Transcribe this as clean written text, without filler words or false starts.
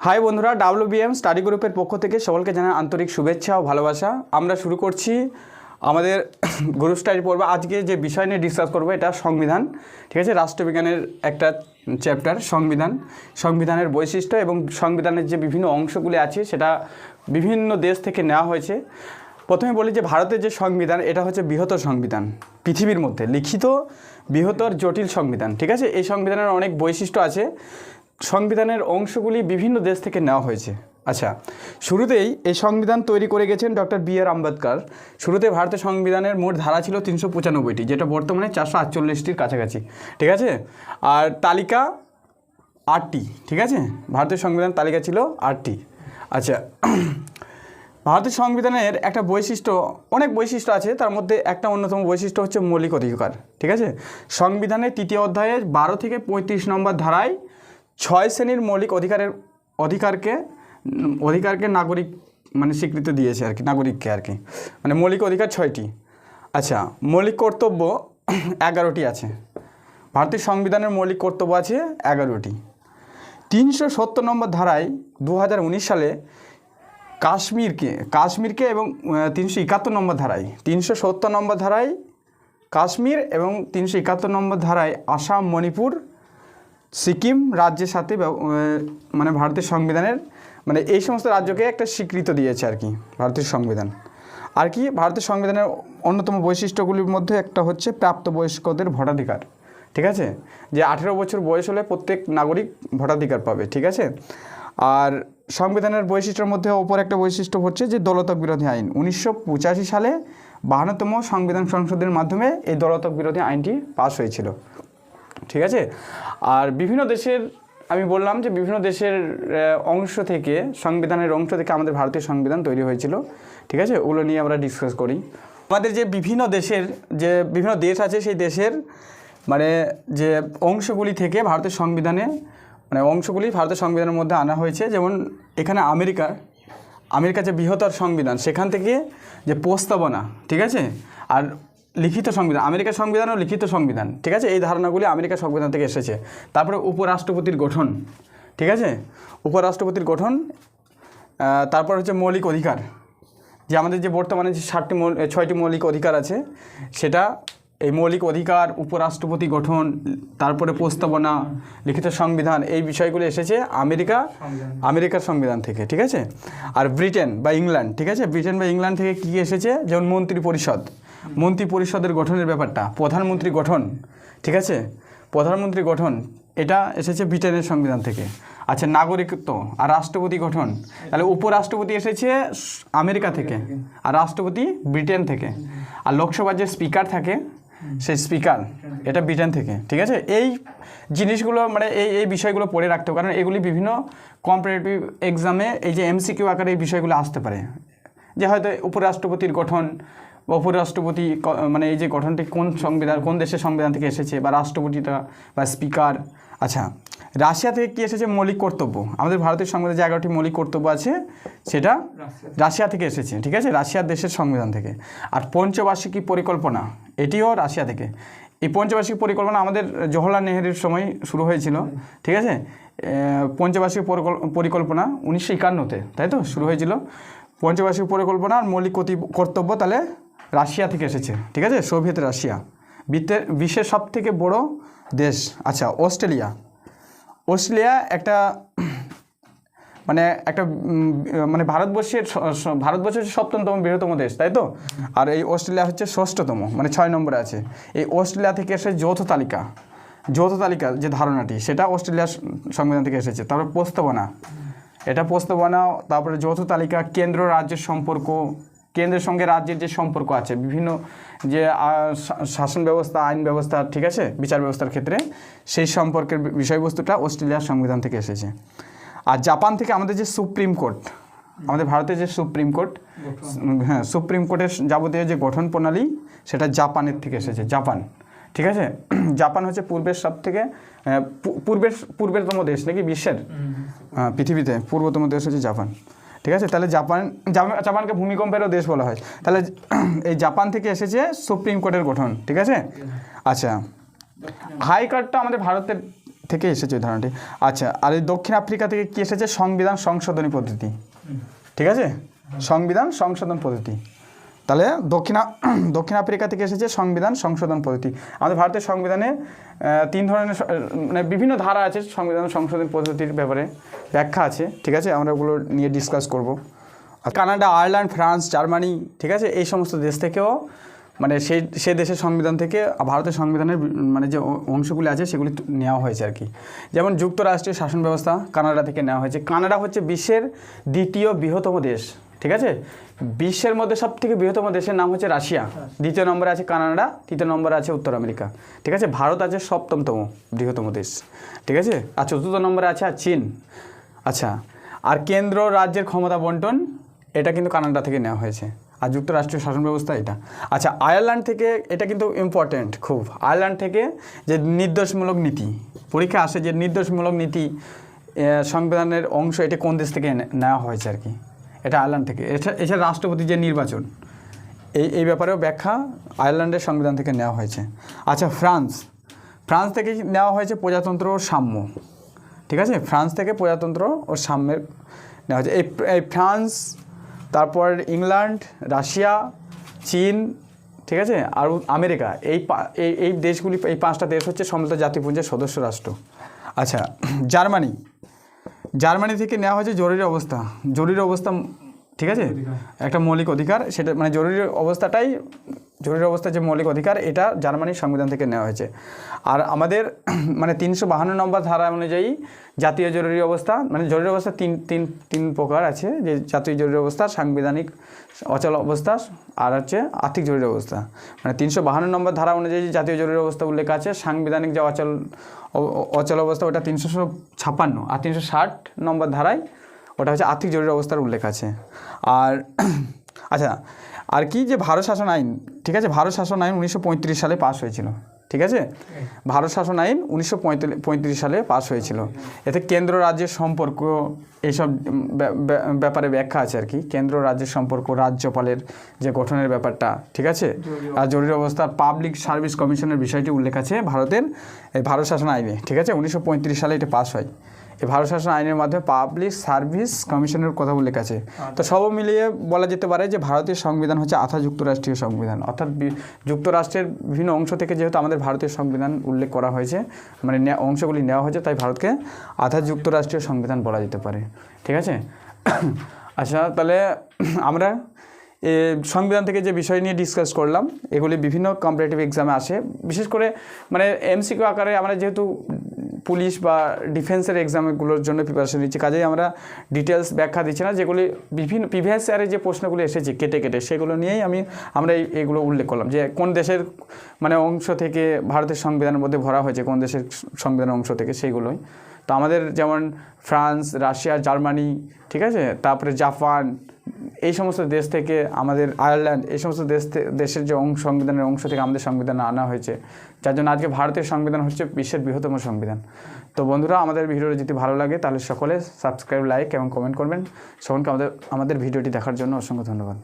High বন্ধুরা, WBM study গ্রুপের পক্ষ থেকে সকলকে জানাই আন্তরিক শুভেচ্ছা ও ভালোবাসা। আমরা শুরু করছি আমাদের গ্রুপ স্টাডি পর্ব। আজকে যে বিষয় নিয়ে ডিসকাস করবো এটা সংবিধান, ঠিক আছে। রাষ্ট্রবিজ্ঞানের একটা চ্যাপ্টার সংবিধানের বৈশিষ্ট্য এবং সংবিধানের যে বিভিন্ন অংশগুলি আছে সেটা বিভিন্ন দেশ থেকে নেওয়া হয়েছে। প্রথমে বলি যে ভারতের যে সংবিধান এটা হচ্ছে বৃহত্তর সংবিধান, পৃথিবীর মধ্যে লিখিত বৃহত্তর জটিল সংবিধান, ঠিক আছে। এই সংবিধানের অনেক বৈশিষ্ট্য আছে। সংবিধানের অংশগুলি বিভিন্ন দেশ থেকে নেওয়া হয়েছে। আচ্ছা, শুরুতেই এই সংবিধান তৈরি করে গেছেন ডক্টর BR আম্বেদকর। শুরুতে ভারতের সংবিধানের মোট ধারা ছিল 395টি, যেটা বর্তমানে 448টির কাছাকাছি, ঠিক আছে। আর তালিকা 8টি, ঠিক আছে। ভারতের সংবিধান তালিকা ছিল 8টি। আচ্ছা, ভারতের সংবিধানের একটা বৈশিষ্ট্য, অনেক বৈশিষ্ট্য আছে, তার মধ্যে একটা অন্যতম বৈশিষ্ট্য হচ্ছে মৌলিক অধিকার, ঠিক আছে। সংবিধানের 3য় অধ্যায়ে 12 থেকে 35 নম্বর ধারায় 6 শ্রেণীর মৌলিক অধিকারকে নাগরিক মানে স্বীকৃতি দিয়েছে আর কি, নাগরিককে আর কি, মানে মৌলিক অধিকার 6টি। আচ্ছা, মৌলিক কর্তব্য 11টি আছে। ভারতের সংবিধানের মৌলিক কর্তব্য আছে 11টি। 370 নম্বর ধারায় 2019 সালে কাশ্মীরকে এবং 371 নম্বর ধারায় 370 নম্বর ধারায় কাশ্মীর এবং 371 নম্বর ধারায় আসাম, মণিপুর, সিকিম রাজ্যের সাথে মানে ভারতের সংবিধানের মানে এই সমস্ত রাজ্যকে একটা স্বীকৃতি দিয়েছে আর কি ভারতের সংবিধান। আর কি ভারতের সংবিধানের অন্যতম বৈশিষ্ট্যগুলির মধ্যে একটা হচ্ছে প্রাপ্তবয়স্কদের ভোটাধিকার, ঠিক আছে। যে 18 বছর বয়স হলে প্রত্যেক নাগরিক ভোটাধিকার পাবে, ঠিক আছে। আর সংবিধানের বৈশিষ্ট্যের মধ্যে অপর একটা বৈশিষ্ট্য হচ্ছে যে দলতক বিরোধী আইন। 1985 সালে 52তম সংবিধান সংশোধনের মাধ্যমে এই দলতক বিরোধী আইনটি পাস হয়েছিল, ঠিক আছে। আর বিভিন্ন দেশের, আমি বললাম যে বিভিন্ন দেশের অংশ থেকে, সংবিধানের অংশ থেকে আমাদের ভারতীয় সংবিধান তৈরি হয়েছিল, ঠিক আছে। ওগুলো নিয়ে আমরা ডিসকাস করি। আমাদের যে বিভিন্ন দেশ আছে, সেই দেশের মানে যে অংশগুলি থেকে ভারতের সংবিধানে মানে অংশগুলি ভারতের সংবিধানের মধ্যে আনা হয়েছে। যেমন এখানে আমেরিকা যে বৃহত্তর সংবিধান, সেখান থেকে যে প্রস্তাবনা, ঠিক আছে। আর লিখিত সংবিধান, আমেরিকার সংবিধান ও লিখিত সংবিধান, ঠিক আছে। এই ধারণাগুলি আমেরিকার সংবিধান থেকে এসেছে। তারপরে উপরাষ্ট্রপতির গঠন, ঠিক আছে, উপরাষ্ট্রপতির গঠন। তারপর হচ্ছে মৌলিক অধিকার, যে আমাদের যে বর্তমানে যে 6টি মৌলিক অধিকার আছে, সেটা এই মৌলিক অধিকার, উপরাষ্ট্রপতি গঠন, তারপরে প্রস্তাবনা, লিখিত সংবিধান, এই বিষয়গুলি এসেছে আমেরিকার সংবিধান থেকে, ঠিক আছে। আর ব্রিটেন বা ইংল্যান্ড, ঠিক আছে, ব্রিটেন বা ইংল্যান্ড থেকে কী এসেছে, যেমন মন্ত্রী পরিষদের গঠনের ব্যাপারটা, প্রধানমন্ত্রী গঠন, ঠিক আছে, প্রধানমন্ত্রী গঠন, এটা এসেছে ব্রিটেনের সংবিধান থেকে। আচ্ছা, নাগরিকত্ব আর রাষ্ট্রপতি গঠন, তাহলে উপরাষ্ট্রপতি এসেছে আমেরিকা থেকে আর রাষ্ট্রপতি ব্রিটেন থেকে। আর লোকসভার যে স্পিকার থাকে, সেই স্পিকার এটা ব্রিটেন থেকে, ঠিক আছে। এই জিনিসগুলো মানে এই বিষয়গুলো পড়ে রাখতে হবে, কারণ এগুলি বিভিন্ন কম্পারেটিভ এক্সামে এই যে MCQ আকারে এই বিষয়গুলো আসতে পারে। যে হয়তো উপরাষ্ট্রপতির গঠন বা উপরাষ্ট্রপতি মানে এই যে গঠনটি কোন দেশের সংবিধান থেকে এসেছে, বা রাষ্ট্রপতিটা বা স্পিকার। আচ্ছা, রাশিয়া থেকে কি এসেছে, মৌলিক কর্তব্য। আমাদের ভারতের সংবিধানে যে 11টি মৌলিক কর্তব্য আছে, সেটা রাশিয়া থেকে এসেছে, ঠিক আছে, রাশিয়ার দেশের সংবিধান থেকে। আর পঞ্চবার্ষিকী পরিকল্পনা, এটিও রাশিয়া থেকে। এই পঞ্চবার্ষিকী পরিকল্পনা আমাদের জওহরলাল নেহরুর সময় শুরু হয়েছিল, ঠিক আছে। পঞ্চবার্ষিকী পরিকল্পনা 1951-তে, তাই তো শুরু হয়েছিল। পঞ্চবার্ষিকী পরিকল্পনার মৌলিক কর্তব্য তাহলে রাশিয়া থেকে এসেছে, ঠিক আছে, সোভিয়েত রাশিয়া, বিশ্বের সবথেকে বড় দেশ। আচ্ছা, অস্ট্রেলিয়া একটা ভারতবর্ষের 7তম বৃহত্তম দেশ, তাই তো। আর এই অস্ট্রেলিয়া হচ্ছে 6তম, মানে 6 নম্বরে আছে। এই অস্ট্রেলিয়া থেকে এসে যৌথ তালিকা যে ধারণাটি, সেটা অস্ট্রেলিয়ার সংবিধান থেকে এসেছে। তারপরে প্রস্তাবনা, তারপরে যৌথ তালিকা, কেন্দ্র রাজ্যের সম্পর্ক, কেন্দ্রের সঙ্গে রাজ্যের যে সম্পর্ক আছে, বিভিন্ন যে শাসন ব্যবস্থা, আইন ব্যবস্থা, ঠিক আছে, বিচার ব্যবস্থার ক্ষেত্রে, সেই সম্পর্কের বিষয়বস্তুটা অস্ট্রেলিয়ার সংবিধান থেকে এসেছে। আর জাপান থেকে আমাদের যে সুপ্রিম কোর্ট, আমাদের ভারতের যে সুপ্রিম কোর্ট, হ্যাঁ, সুপ্রিম কোর্টের যাবতীয় যে গঠন প্রণালী, সেটা জাপানের থেকে এসেছে, জাপান, ঠিক আছে। জাপান হচ্ছে পূর্বেরতম দেশ নাকি বিশ্বের, পৃথিবীতে পূর্বতম দেশ হচ্ছে জাপান, ঠিক আছে। তাহলে জাপানকে ভূমিকম্পেরও দেশ বলা হয়। তাহলে এই জাপান থেকে এসেছে সুপ্রিম কোর্টের গঠন, ঠিক আছে। আচ্ছা, হাই কোর্টটা আমাদের ভারতের থেকে এসেছে ওই ধারণাটি। আচ্ছা, আর এই দক্ষিণ আফ্রিকা থেকে কী এসেছে? সংবিধান সংশোধনী পদ্ধতি। ঠিক আছে, সংবিধান সংশোধন পদ্ধতি। তাহলে দক্ষিণ আফ্রিকা থেকে এসেছে সংবিধান সংশোধন পদ্ধতি। আমাদের ভারতের সংবিধানে 3 ধরনের মানে বিভিন্ন ধারা আছে সংবিধান সংশোধন পদ্ধতির ব্যাপারে ব্যাখ্যা আছে। ঠিক আছে, আমরা ওগুলো নিয়ে ডিসকাস করব। কানাডা, আয়ারল্যান্ড, ফ্রান্স, জার্মানি, ঠিক আছে, এই সমস্ত দেশ থেকেও মানে সেই দেশের সংবিধান থেকে ভারতের সংবিধানের মানে যে অংশগুলি আছে সেগুলি নেওয়া হয়েছে আর কি। যেমন যুক্তরাষ্ট্রের শাসন ব্যবস্থা কানাডা থেকে নেওয়া হয়েছে। কানাডা হচ্ছে বিশ্বের 2য় বৃহত্তম দেশ। ঠিক আছে, বিশ্বের মধ্যে সবথেকে বৃহত্তম দেশের নাম হচ্ছে রাশিয়া, 2য় নম্বরে আছে কানাডা, 3য় নম্বরে আছে উত্তর আমেরিকা। ঠিক আছে, ভারত আছে 7তম বৃহত্তম দেশ। ঠিক আছে, আর 4র্থ নম্বরে আছে চীন। আচ্ছা, আর কেন্দ্র রাজ্যের ক্ষমতা বন্টন এটা কিন্তু কানাডা থেকে নেওয়া হয়েছে, আর যুক্তরাষ্ট্রীয় শাসন ব্যবস্থা এটা। আচ্ছা, আয়ারল্যান্ড থেকে, এটা কিন্তু ইম্পর্টেন্ট খুব, আয়ারল্যান্ড থেকে যে নির্দেশমূলক নীতি পরীক্ষা আসে, যে নির্দেশমূলক নীতি সংবিধানের অংশ, এটা কোন দেশ থেকে নেওয়া হয়েছে আর কি? এটা আয়ারল্যান্ড থেকে। এছাড়া রাষ্ট্রপতি যে নির্বাচন, এই ব্যাপারেও ব্যাখ্যা আয়ারল্যান্ডের সংবিধান থেকে নেওয়া হয়েছে। আচ্ছা, ফ্রান্স থেকে নেওয়া হয়েছে প্রজাতন্ত্র ও সাম্য। ঠিক আছে, ফ্রান্স থেকে প্রজাতন্ত্র ও সাম্যের নেওয়া হয়েছে। এই ফ্রান্স, তারপর ইংল্যান্ড, রাশিয়া, চীন, ঠিক আছে, আর আমেরিকা, এই দেশগুলি, এই 5টা দেশ হচ্ছে সম্মিলিত জাতিপুঞ্জের সদস্য রাষ্ট্র। আচ্ছা, জার্মানি থেকে নেওয়া হয়েছে জরুরি অবস্থা। ঠিক আছে, একটা মৌলিক অধিকার, সেটা মানে জরুরি অবস্থা যে মৌলিক অধিকার, এটা জার্মানির সংবিধান থেকে নেওয়া হয়েছে। আর আমাদের মানে 352 নম্বর ধারা অনুযায়ী জাতীয় জরুরি অবস্থা, মানে জরুরি অবস্থা তিন প্রকার আছে, যে জাতীয় জরুরি অবস্থা, সাংবিধানিক অচল অবস্থা, আর হচ্ছে আর্থিক জরুরি অবস্থা। মানে 352 নম্বর ধারা অনুযায়ী জাতীয় জরুরি অবস্থা উল্লেখ আছে। সাংবিধানিক যে অচল অবস্থা ওটা 356, আর 360 নম্বর ধারায় ওটা হচ্ছে আর্থিক জরুরি অবস্থার উল্লেখ আছে। আর আচ্ছা, আর কি যে ভারত শাসন আইন, ঠিক আছে, ভারত শাসন আইন 1935 সালে পাস হয়েছিল। ঠিক আছে, ভারত শাসন আইন 1935 সালে পাস হয়েছিল। এতে কেন্দ্র রাজ্যের সম্পর্ক, এইসব ব্যাপারে ব্যাখ্যা আছে আর কি। কেন্দ্র রাজ্যের সম্পর্ক, রাজ্যপালের যে গঠনের ব্যাপারটা, ঠিক আছে, আর জরুরি অবস্থা, পাবলিক সার্ভিস কমিশনের বিষয়টি উল্লেখ আছে ভারতের এই ভারত শাসন আইনে। ঠিক আছে, 1935 সালে এটা পাস হয়। এই ভারত শাসন আইনের মাধ্যমে পাবলিক সার্ভিস কমিশনের কথা উল্লেখ আছে। তো সব মিলিয়ে বলা যেতে পারে যে ভারতীয় সংবিধান হচ্ছে আধা যুক্তরাষ্ট্রীয় সংবিধান, অর্থাৎ যুক্তরাষ্ট্রের বিভিন্ন অংশ থেকে যেহেতু আমাদের ভারতীয় সংবিধান উল্লেখ করা হয়েছে, মানে অংশগুলি নেওয়া হয়েছে, তাই ভারতকে আধা যুক্তরাষ্ট্রীয় সংবিধান বলা যেতে পারে। ঠিক আছে, আচ্ছা, তাহলে আমরা সংবিধান থেকে যে বিষয় নিয়ে ডিসকাস করলাম, এগুলি বিভিন্ন কম্পিটিটিভ এক্সামে আসে। বিশেষ করে মানে এমসিকিউ আকারে আমরা যেহেতু পুলিশ বা ডিফেন্সের এক্সামগুলোর জন্য প্রিপারেশন নিচ্ছি, কাজেই আমরা ডিটেলস ব্যাখ্যা দিচ্ছি না। যেগুলি বিভিন্ন প্রিভিয়াস ইয়ারে যে প্রশ্নগুলো এসেছে কেটে সেগুলো নিয়েই আমরা এইগুলো উল্লেখ করলাম, যে কোন দেশের মানে অংশ থেকে ভারতের সংবিধানের মধ্যে ভরা হয়েছে, কোন দেশের সংবিধানের অংশ থেকে, সেইগুলোই। তো আমাদের যেমন ফ্রান্স, রাশিয়া, জার্মানি, ঠিক আছে, তারপরে জাপান, এই সমস্ত দেশ থেকে, আমাদের আয়ারল্যান্ড, এই সমস্ত দেশের যে সংবিধানের অংশ থেকে আমাদের সংবিধান আনা হয়েছে, যার জন্য আজকে ভারতের সংবিধান হচ্ছে বিশ্বের বৃহত্তম সংবিধান। তো বন্ধুরা, আমাদের ভিডিওটি যদি ভালো লাগে তাহলে সকলে সাবস্ক্রাইব, লাইক এবং কমেন্ট করবেন। সকলকে আমাদের ভিডিওটি দেখার জন্য অসংখ্য ধন্যবাদ।